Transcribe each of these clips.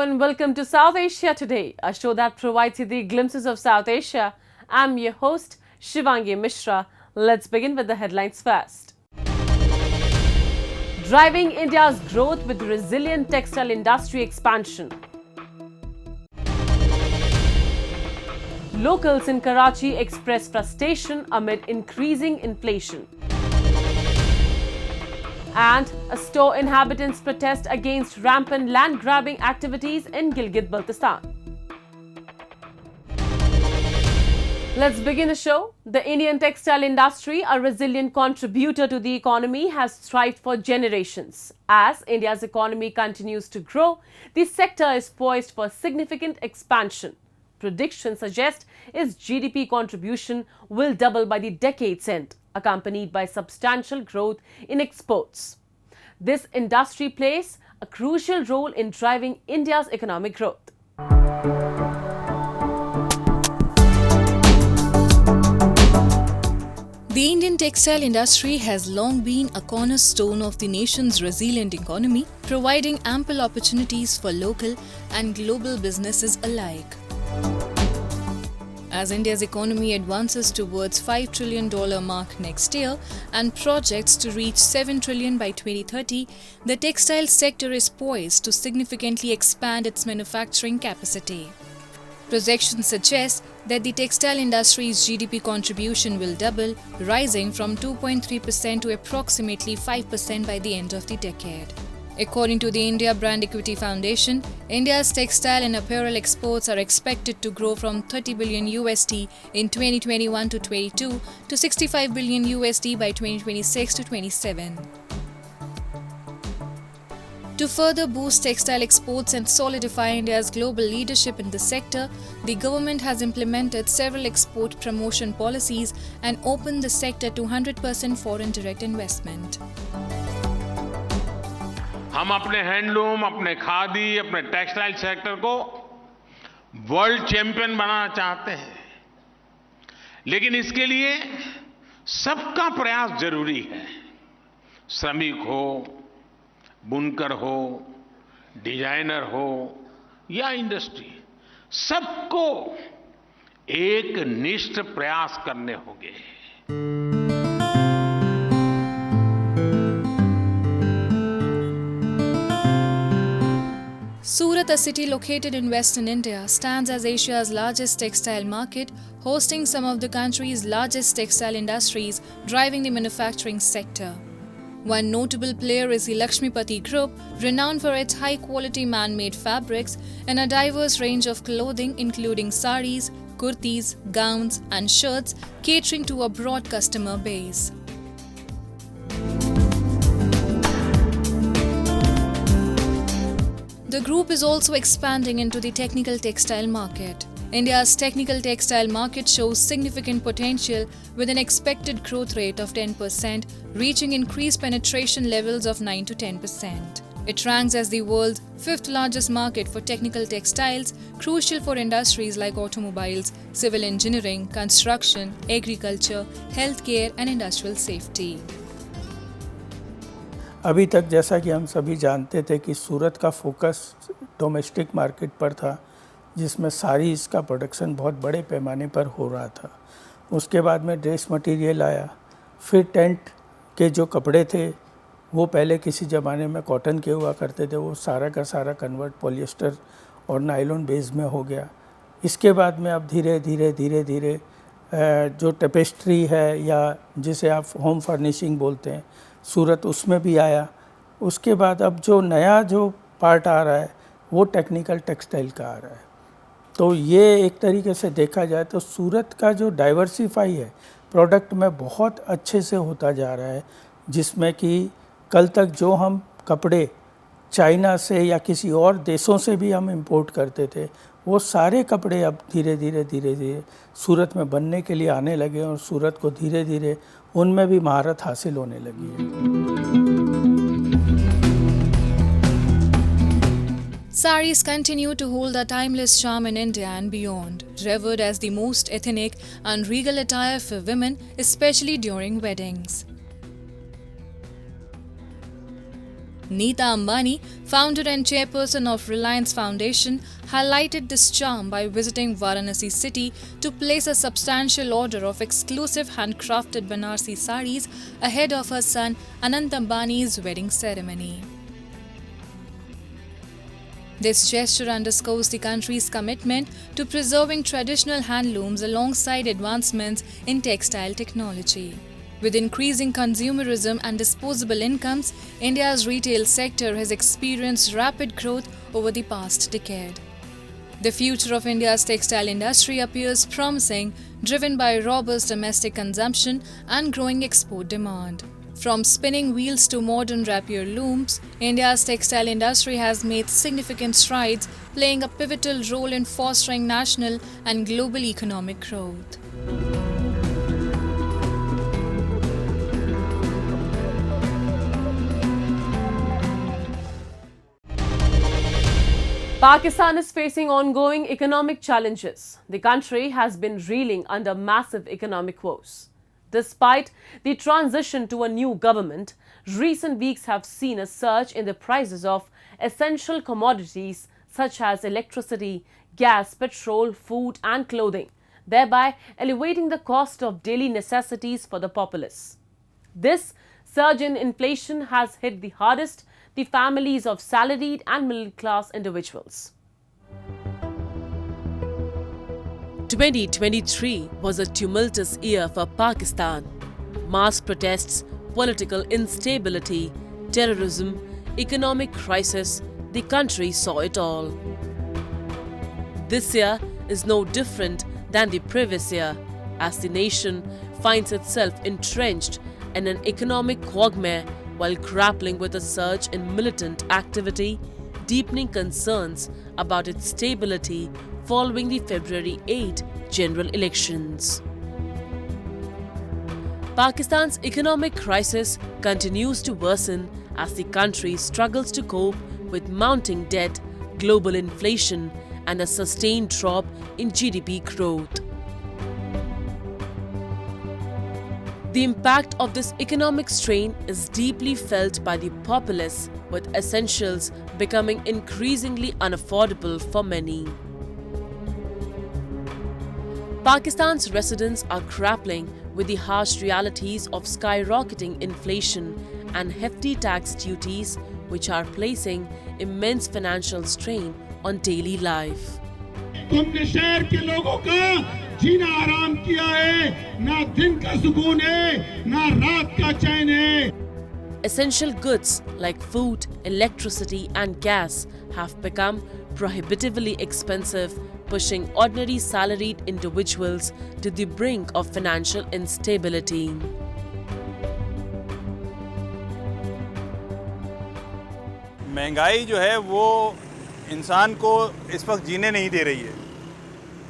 and welcome to South Asia Today, a show that provides you the glimpses of South Asia. I'm your host, Shivangi Mishra. Let's begin with the headlines first. Driving India's growth with resilient textile industry expansion. Locals in Karachi express frustration amid increasing inflation. And a store inhabitants protest against rampant land grabbing activities in Gilgit-Baltistan. Let's begin the show. The Indian textile industry, a resilient contributor to the economy, has thrived for generations. As India's economy continues to grow, the sector is poised for significant expansion. Predictions suggest its GDP contribution will double by the decade's end, accompanied by substantial growth in exports. This industry plays a crucial role in driving India's economic growth. The Indian textile industry has long been a cornerstone of the nation's resilient economy, providing ample opportunities for local and global businesses alike. As India's economy advances towards $5 trillion mark next year and projects to reach $7 trillion by 2030, the textile sector is poised to significantly expand its manufacturing capacity. Projections suggest that the textile industry's GDP contribution will double, rising from 2.3% to approximately 5% by the end of the decade. According to the India Brand Equity Foundation, India's textile and apparel exports are expected to grow from $30 billion in 2021 to 22 to $65 billion by 2026 to 27. To further boost textile exports and solidify India's global leadership in the sector, the government has implemented several export promotion policies and opened the sector to 100% foreign direct investment. हम अपने handloom, अपने खादी, अपने textile sector को world champion बनाना चाहते हैं, लेकिन इसके लिए सबका प्रयास जरूरी है। श्रमिक हो, बुनकर हो, डिजाइनर हो या इंडस्ट्री, सबको एक निष्ठ प्रयास करने होंगे। Surat, a city located in western India, stands as Asia's largest textile market, hosting some of the country's largest textile industries, driving the manufacturing sector. One notable player is the Lakshmipati Group, renowned for its high-quality man-made fabrics and a diverse range of clothing including saris, kurtis, gowns and shirts, catering to a broad customer base. The group is also expanding into the technical textile market. India's technical textile market shows significant potential with an expected growth rate of 10%, reaching increased penetration levels of 9 to 10%. It ranks as the world's fifth largest market for technical textiles, crucial for industries like automobiles, civil engineering, construction, agriculture, healthcare and industrial safety. अभी तक जैसा कि हम सभी जानते थे कि सूरत का फोकस डोमेस्टिक मार्केट पर था, जिसमें साड़ीज़ का प्रोडक्शन बहुत बड़े पैमाने पर हो रहा था। उसके बाद में ड्रेस मटेरियल आया, फिर टेंट के जो कपड़े थे वो पहले किसी ज़माने में कॉटन के हुआ करते थे, वो सारा का सारा कन्वर्ट पॉलिएस्टर और नायलॉन बेस में हो गया। इसके बाद में अब धीरे धीरे जो टेपेस्ट्री है या जिसे आप होम फर्निशिंग बोलते हैं, सूरत उसमें भी आया। उसके बाद अब जो नया जो पार्ट आ रहा है वो टेक्निकल टेक्सटाइल का आ रहा है। तो ये एक तरीके से देखा जाए तो सूरत का जो डाइवर्सिफाई है प्रोडक्ट में बहुत अच्छे से होता जा रहा है, जिसमें कि कल तक जो हम कपड़े चाइना से या किसी और देशों से भी हम इंपोर्ट करते थे, वो सारे कपड़े अब धीरे धीरे सूरत में बनने के लिए आने लगे और सूरत को धीरे धीरे उनमें भी महारत हासिल होने लगी है। Saris continue to hold a timeless charm in India and beyond, revered as the most ethnic and regal attire for women, especially during weddings. Neeta Ambani, founder and chairperson of Reliance Foundation, highlighted this charm by visiting Varanasi city to place a substantial order of exclusive handcrafted Banarsi sarees ahead of her son Anant Ambani's wedding ceremony. This gesture underscores the country's commitment to preserving traditional handlooms alongside advancements in textile technology. With increasing consumerism and disposable incomes, India's retail sector has experienced rapid growth over the past decade. The future of India's textile industry appears promising, driven by robust domestic consumption and growing export demand. From spinning wheels to modern rapier looms, India's textile industry has made significant strides, playing a pivotal role in fostering national and global economic growth. Pakistan is facing ongoing economic challenges. The country has been reeling under massive economic woes. Despite the transition to a new government, recent weeks have seen a surge in the prices of essential commodities such as electricity, gas, petrol, food and clothing, thereby elevating the cost of daily necessities for the populace. This surge in inflation has hit the hardest the families of salaried and middle-class individuals. 2023 was a tumultuous year for Pakistan. Mass protests, political instability, terrorism, economic crisis, the country saw it all. This year is no different than the previous year, as the nation finds itself entrenched in an economic quagmire while grappling with a surge in militant activity, deepening concerns about its stability following the February 8 general elections. Pakistan's economic crisis continues to worsen as the country struggles to cope with mounting debt, global inflation, and a sustained drop in GDP growth. The impact of this economic strain is deeply felt by the populace, with essentials becoming increasingly unaffordable for many. Pakistan's residents are grappling with the harsh realities of skyrocketing inflation and hefty tax duties, which are placing immense financial strain on daily life. तुमने शहर के लोगों का जीना आराम किया है, ना दिन का सुकून है, ना रात का चैन है. Essential goods like food, electricity and gas have become prohibitively expensive, pushing ordinary salaried individuals to the brink of financial instability. महंगाई जो है वो इंसान को इस वक्त जीने नहीं दे रही है.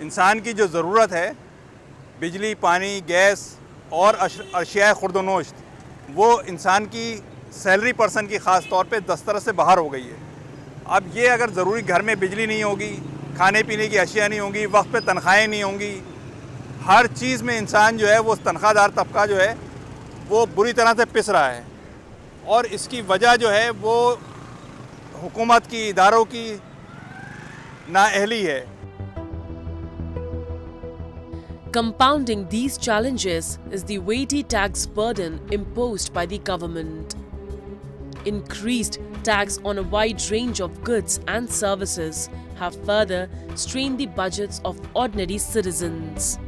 इंसान की जो ज़रूरत है, बिजली, पानी, गैस और अशिया खुर्द-व-नोश्त, वो इंसान की सैलरी पर्सन की ख़ास तौर पे दस्तरस से बाहर हो गई है. अब ये अगर ज़रूरी घर में बिजली नहीं होगी, खाने पीने की अशिया नहीं होंगी, वक्त पे तनख्वाहें नहीं होंगी, हर चीज़ में इंसान जो है वो तनख्वाहदार तबका जो है वो बुरी तरह से पिस रहा है. और इसकी वजह जो है वो हुकूमत की, इदारों की नाअहली है. Compounding these challenges is the weighty tax burden imposed by the government. Increased tax on a wide range of goods and services have further strained the budgets of ordinary citizens.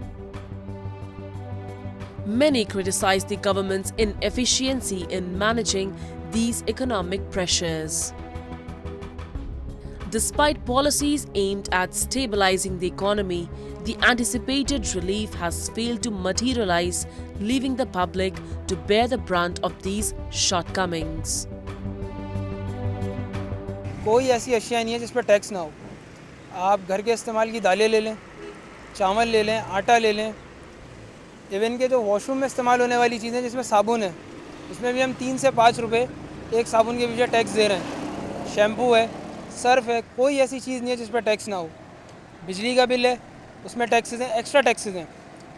Many criticize the government's inefficiency in managing these economic pressures. Despite policies aimed at stabilizing the economy, the anticipated relief has failed to materialize, leaving the public to bear the brunt of these shortcomings. कोई ऐसी अशिया नहीं है जिस पर tax ना हो. आप घर के इस्तेमाल की दालें ले लें, चावल ले लें, आटा ले लें, इवन के जो वॉशरूम में इस्तेमाल होने वाली चीज़ें जिसमें साबुन है, उसमें भी हम 3 से 5 रुपए एक साबुन के पीछे टैक्स दे रहे हैं. शैम्पू है, सर्फ है, कोई ऐसी चीज़ नहीं है जिस पर टैक्स ना हो. बिजली का बिल है, उसमें टैक्सेस हैं, एक्स्ट्रा टैक्सेस हैं.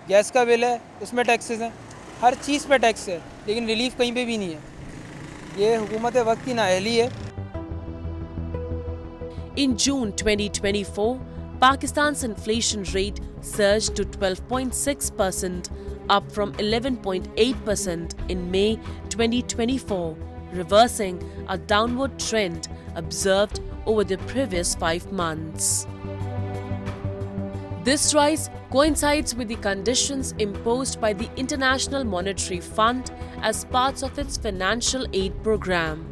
गैस का बिल है, उसमें टैक्सेस हैं. हर चीज़ पे टैक्स है, लेकिन रिलीफ कहीं पे भी नहीं है. ये हुकूमत वक्त की नाअहली है। In June 2024, Pakistan's inflation rate surged to 12.6%, up from 11.8% in May 2024, reversing a downward trend observed over the previous 5 months. This rise coincides with the conditions imposed by the International Monetary Fund as parts of its financial aid program.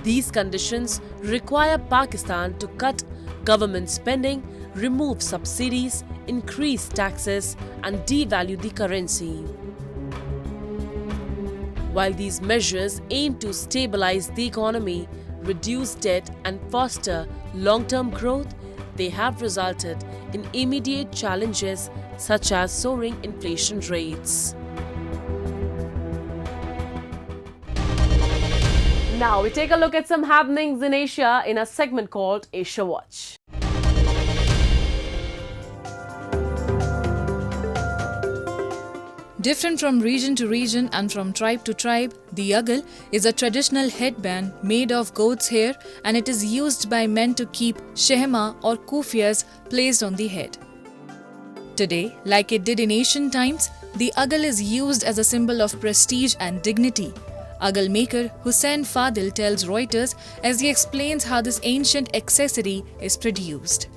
These conditions require Pakistan to cut government spending, remove subsidies, increase taxes, and devalue the currency. While these measures aim to stabilize the economy, reduce debt, and foster long-term growth, they have resulted in immediate challenges such as soaring inflation rates. Now we take a look at some happenings in Asia in a segment called Asia Watch. Different from region to region and from tribe to tribe, the agal is a traditional headband made of goat's hair, and it is used by men to keep shehma or kufias placed on the head. Today, like it did in ancient times, the agal is used as a symbol of prestige and dignity. Agal maker Hussain Fadil tells Reuters as he explains how this ancient accessory is produced.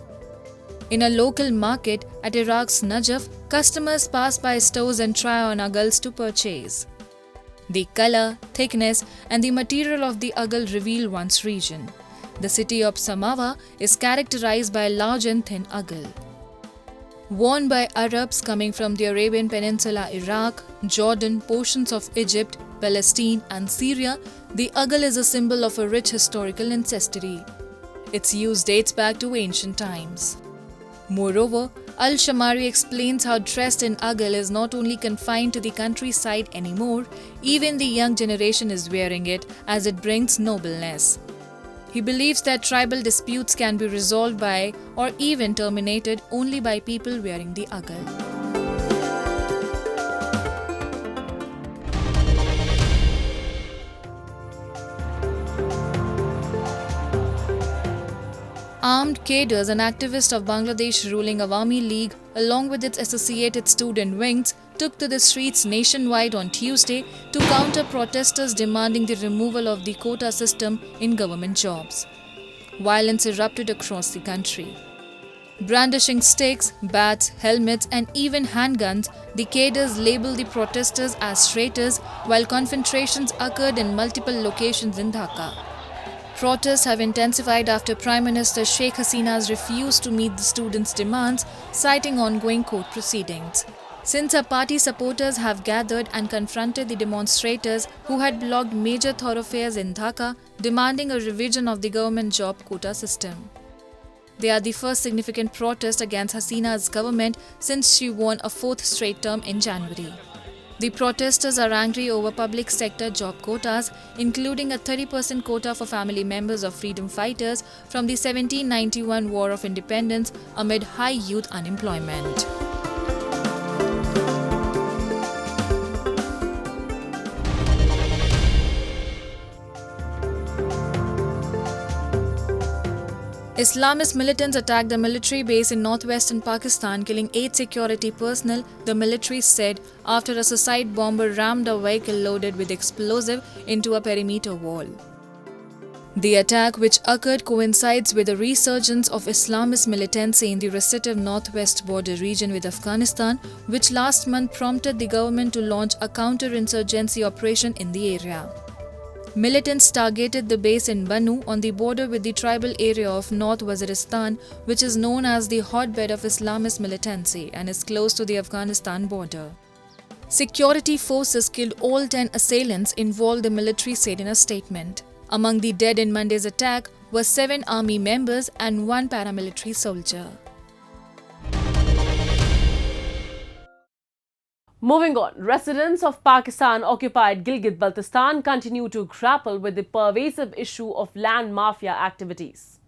In a local market at Iraq's Najaf, customers pass by stores and try on agals to purchase. The color, thickness, and the material of the agal reveal one's region. The city of Samawa is characterized by a large and thin agal. Worn by Arabs coming from the Arabian Peninsula, Iraq, Jordan, portions of Egypt, Palestine, and Syria, the agal is a symbol of a rich historical ancestry. Its use dates back to ancient times. Moreover, Al-Shamari explains how dressed in agal is not only confined to the countryside anymore, even the young generation is wearing it as it brings nobleness. He believes that tribal disputes can be resolved by or even terminated only by people wearing the agal. Armed cadres and activists of Bangladesh ruling Awami League, along with its associated student wings, took to the streets nationwide on Tuesday to counter protesters demanding the removal of the quota system in government jobs. Violence erupted across the country. Brandishing sticks, bats, helmets, and even handguns, the cadres labeled the protesters as traitors, while confrontations occurred in multiple locations in Dhaka. Protests have intensified after Prime Minister Sheikh Hasina's refused to meet the students' demands, citing ongoing court proceedings. Since her party supporters have gathered and confronted the demonstrators who had blocked major thoroughfares in Dhaka, demanding a revision of the government job quota system. They are the first significant protest against Hasina's government since she won a fourth straight term in January. The protesters are angry over public sector job quotas, including a 30% quota for family members of freedom fighters from the 1791 War of Independence amid high youth unemployment. Islamist militants attacked a military base in northwestern Pakistan, killing 8 security personnel, the military said, after a suicide bomber rammed a vehicle loaded with explosive into a perimeter wall. The attack, which occurred, coincides with a resurgence of Islamist militancy in the recessive northwest border region with Afghanistan, which last month prompted the government to launch a counter-insurgency operation in the area. Militants targeted the base in Bannu on the border with the tribal area of North Waziristan, which is known as the hotbed of Islamist militancy and is close to the Afghanistan border. Security forces killed all 10 assailants involved, the military said in a statement. Among the dead in Monday's attack were 7 army members and 1 paramilitary soldier. Moving on, residents of Pakistan-occupied Gilgit-Baltistan continue to grapple with the pervasive issue of land mafia activities.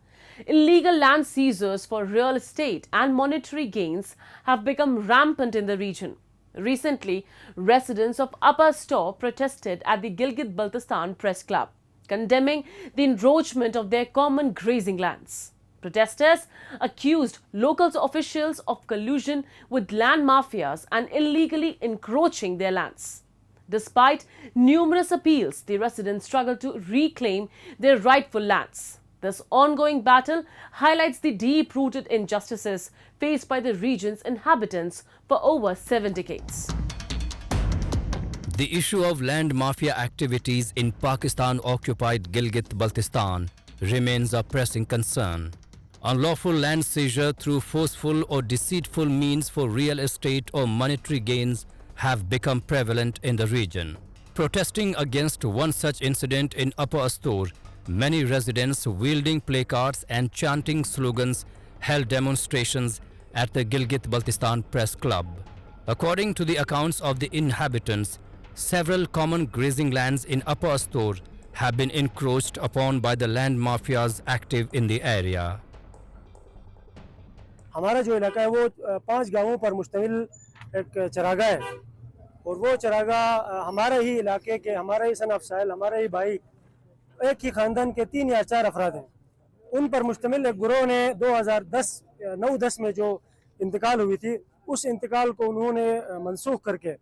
Illegal land seizures for real estate and monetary gains have become rampant in the region. Recently, residents of Upper Store protested at the Gilgit-Baltistan Press Club, condemning the encroachment of their common grazing lands. Protesters accused local officials of collusion with land mafias and illegally encroaching their lands. Despite numerous appeals, the residents struggle to reclaim their rightful lands. This ongoing battle highlights the deep-rooted injustices faced by the region's inhabitants for over 7 decades. The issue of land mafia activities in Pakistan-occupied Gilgit-Baltistan remains a pressing concern. Unlawful land seizure through forceful or deceitful means for real estate or monetary gains have become prevalent in the region. Protesting against one such incident in Upper Astor, many residents wielding placards and chanting slogans held demonstrations at the Gilgit-Baltistan Press Club. According to the accounts of the inhabitants, several common grazing lands in Upper Astor have been encroached upon by the land mafias active in the area. हमारा जो इलाका है वो 5 गांवों पर मुश्तमिल एक चरागाह है और वो चरागाह हमारे ही इलाके के, हमारे ही सन अफसाइल, हमारे ही भाई, एक ही ख़ानदान के 3 या 4 अफराद हैं। उन पर मुश्तमिल एक गिरोह ने 2009-10 में जो इंतकाल हुई थी, उस इंतकाल को उन्होंने मनसूख करके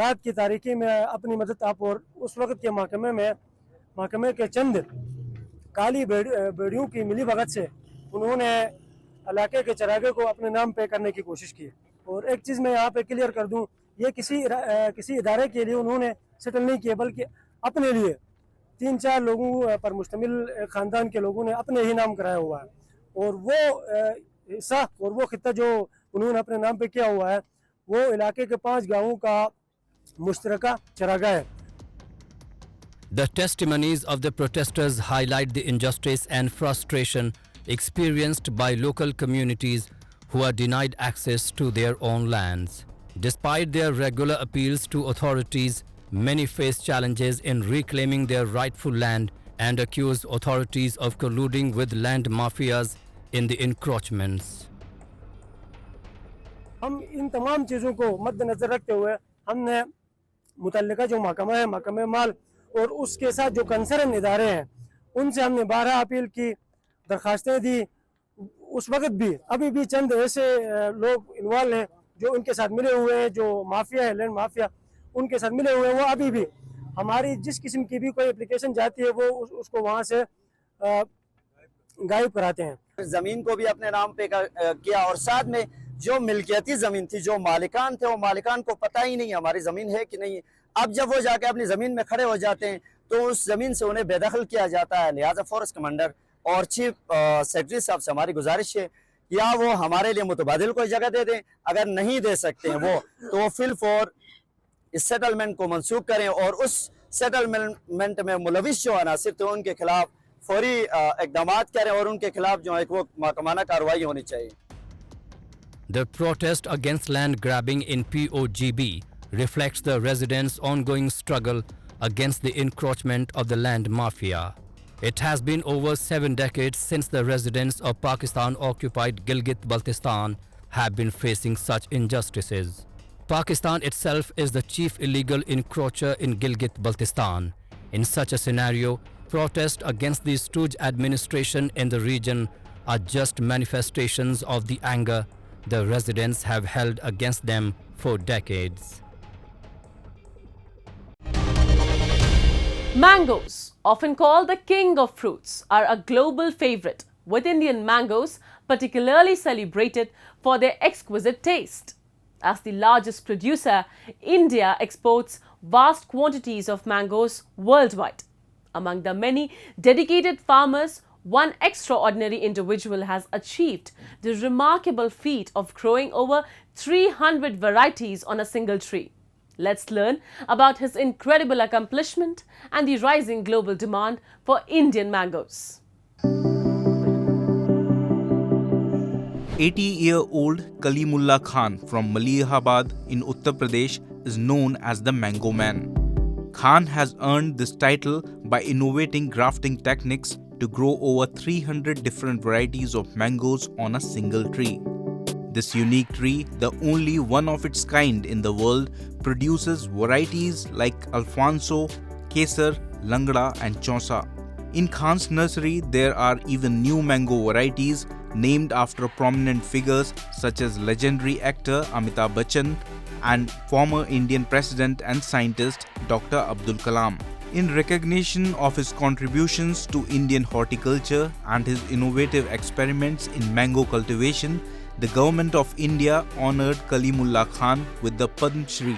रात की तारीकी में अपनी मदद आप और उस वक्त के महकमे के चंद काली बेड़ियों की मिली भगत से उन्होंने इलाके के चरागे को अपने नाम पे करने की कोशिश की। और एक चीज़ मैं यहाँ पे क्लियर कर दूँ, ये किसी इदारे के लिए उन्होंने सेटल नहीं किया, बल्कि अपने लिए 3-4 लोगों पर मुश्तमिल ख़ानदान के लोगों ने अपने ही नाम कराया हुआ है। और वो हिस्सा और वो खित्ता जो उन्होंने अपने नाम पे किया हुआ है, वो इलाके के 5 गाँवों का मुश्तरका चरागाह है। The testimonies of the protesters highlight the injustice and frustration experienced by local communities who are denied access to their own lands. Despite their regular appeals to authorities, many face challenges in reclaiming their rightful land and accuse authorities of colluding with land mafias in the encroachments. हम इन तमाम चीज़ों को मद्देनज़र रखते हुए हमने मुतल्लिका जो महकमा है, महकमे माल और उसके साथ जो कंसर्न इदारे हैं, उनसे हमने 12 अपील की, दरखास्तें दी। उस वक्त भी अभी भी चंद ऐसे लोग इन्वॉल्व हैं जो उनके साथ मिले हुए हैं, जो माफिया है, लैंड माफिया, उनके साथ मिले हुए हैं। वो अभी भी हमारी जिस किस्म की भी कोई एप्लीकेशन जाती है, वो उसको वहाँ से गायब कराते हैं। ज़मीन को भी अपने नाम पे किया और साथ में जो मिल्कियती ज़मीन थी, जो मालिकान थे, वो मालिकान को पता ही नहीं हमारी ज़मीन है कि नहीं। अब जब वो जाके अपनी ज़मीन में खड़े हो जाते हैं तो उस ज़मीन से उन्हें बेदखल किया जाता है। लिहाजा फॉरेस्ट कमांडर और चीफ सेक्रेटरी साहब से हमारी गुजारिश है या वो हमारे लिए मुतबादिल कोई जगह दे दें, अगर नहीं दे सकते हैं वो तो वो फिल फॉर इस सेटलमेंट को मनसूख करें और उस सेटलमेंट में मुलविस जो अनासिर थे उनके खिलाफ फौरी इक़दाम करें और उनके खिलाफ जो है वो महकमाना कार्रवाई होनी चाहिए। The protest against land grabbing in POGB reflects the residents' ongoing struggle against the encroachment of the land mafia. It has been over 7 decades since the residents of Pakistan-occupied Gilgit-Baltistan have been facing such injustices. Pakistan itself is the chief illegal encroacher in Gilgit-Baltistan. In such a scenario, protests against the stooge administration in the region are just manifestations of the anger the residents have held against them for decades. Mangoes, often called the king of fruits, are a global favorite, with Indian mangoes particularly celebrated for their exquisite taste. As the largest producer, India exports vast quantities of mangoes worldwide. Among the many dedicated farmers, one extraordinary individual has achieved the remarkable feat of growing over 300 varieties on a single tree. Let's learn about his incredible accomplishment and the rising global demand for Indian mangoes. 80-year-old Kalimullah Khan from Malihabad in Uttar Pradesh is known as the Mango Man. Khan has earned this title by innovating grafting techniques to grow over 300 different varieties of mangoes on a single tree. This unique tree, the only one of its kind in the world, produces varieties like Alfonso, Kesar, Langda and Chausa. In Khan's nursery, there are even new mango varieties named after prominent figures such as legendary actor Amitabh Bachchan and former Indian President and scientist Dr. Abdul Kalam. In recognition of his contributions to Indian horticulture and his innovative experiments in mango cultivation, the Government of India honoured Kalimullah Khan with the Padma Shri,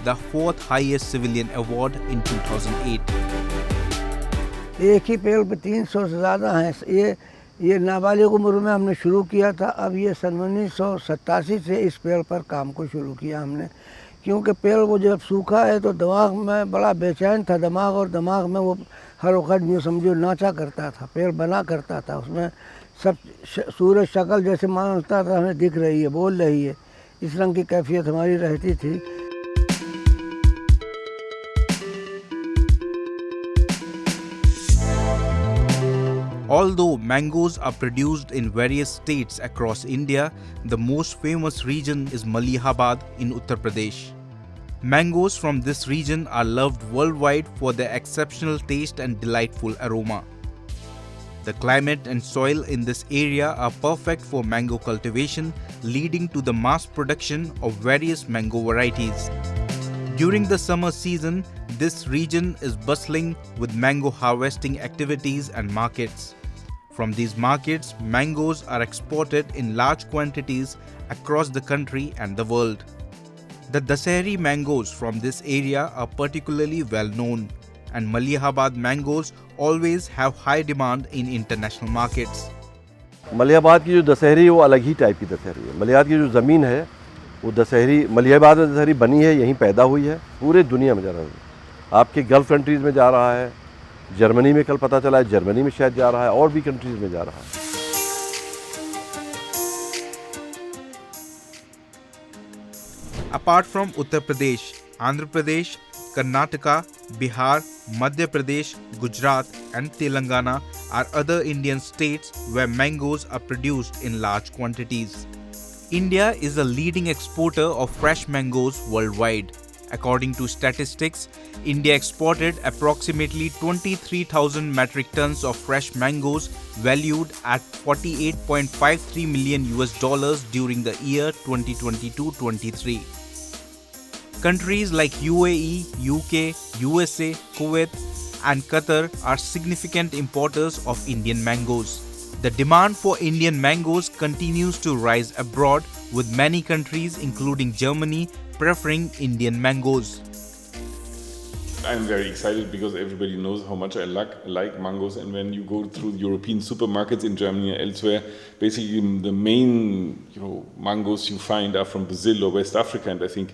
the fourth highest civilian award in 2008. एक ही पेड़ पे 300 से ज़्यादा हैं। ये नाबालिग उम्र में हमने शुरू किया था। अब ये सन 1987 से इस पेड़ पर काम को शुरू किया हमने, क्योंकि पेड़ वो जब सूखा है तो दिमाग में बड़ा बेचैन था दिमाग, और दिमाग में वो हर वक्त यूँ समझो नाचा करता था, पेड़ बना करता था। उसमें सब सूरज शक्ल जैसे मानता था हमें दिख रही है, बोल रही है, इस रंग की कैफियत हमारी रहती थी। Although mangoes are produced in various states across India, the most famous region is Malihabad in Uttar Pradesh. Mangoes from this region are loved worldwide for their exceptional taste and delightful aroma. The climate and soil in this area are perfect for mango cultivation, leading to the mass production of various mango varieties. During the summer season, this region is bustling with mango harvesting activities and markets. From these markets, mangoes are exported in large quantities across the country and the world. The Dasahri mangoes from this area are particularly well known, and Malihabad mangoes always have high demand in international markets. Malihabad की जो दशहरी है वो अलग ही type की दशहरी है। मलिहाबाद की जो ज़मीन है वो दशहरी, मलिहाबाद में दशहरी बनी है, यहीं पैदा हुई है, पूरे दुनिया में जा रहा है। आपके गल्फ कंट्रीज़ में जा रहा है, जर्मनी में कल पता चला है, जर्मनी में शायद जा रहा है, और भी कंट्रीज़ में जा रहा है। Apart from Uttar Pradesh, Andhra Pradesh, Karnataka, Bihar, Madhya Pradesh, Gujarat and Telangana are other Indian states where mangoes are produced in large quantities. India is a leading exporter of fresh mangoes worldwide. According to statistics, India exported approximately 23,000 metric tons of fresh mangoes valued at $48.53 million during the year 2022-23. Countries like UAE, UK, USA, Kuwait and Qatar are significant importers of Indian mangoes. The demand for Indian mangoes continues to rise abroad, with many countries including Germany preferring Indian mangoes. I'm very excited because everybody knows how much I like mangoes, and when you go through European supermarkets in Germany or elsewhere, basically the main mangoes you find are from Brazil or West Africa, and I think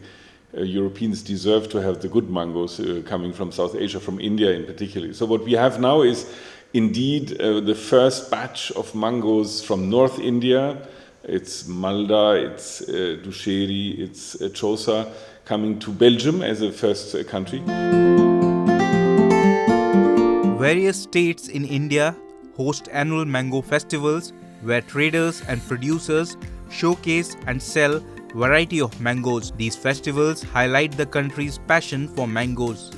Europeans deserve to have the good mangoes coming from South Asia, from India in particular. So what we have now is indeed the first batch of mangoes from North India. It's Malda, it's Dusheri, it's Chausa, coming to Belgium as a first country. Various states in India host annual mango festivals where traders and producers showcase and sell variety of mangoes. These festivals highlight the country's passion for mangoes.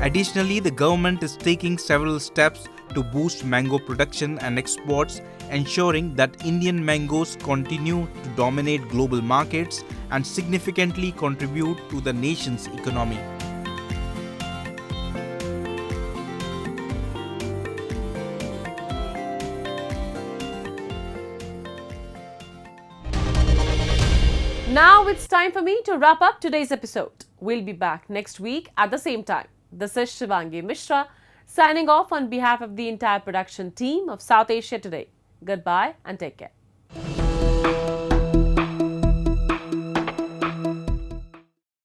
Additionally, the government is taking several steps to boost mango production and exports, ensuring that Indian mangoes continue to dominate global markets and significantly contribute to the nation's economy. Now it's time for me to wrap up today's episode. We'll be back next week at the same time. This is Shivangi Mishra signing off on behalf of the entire production team of South Asia Today. Goodbye and take care.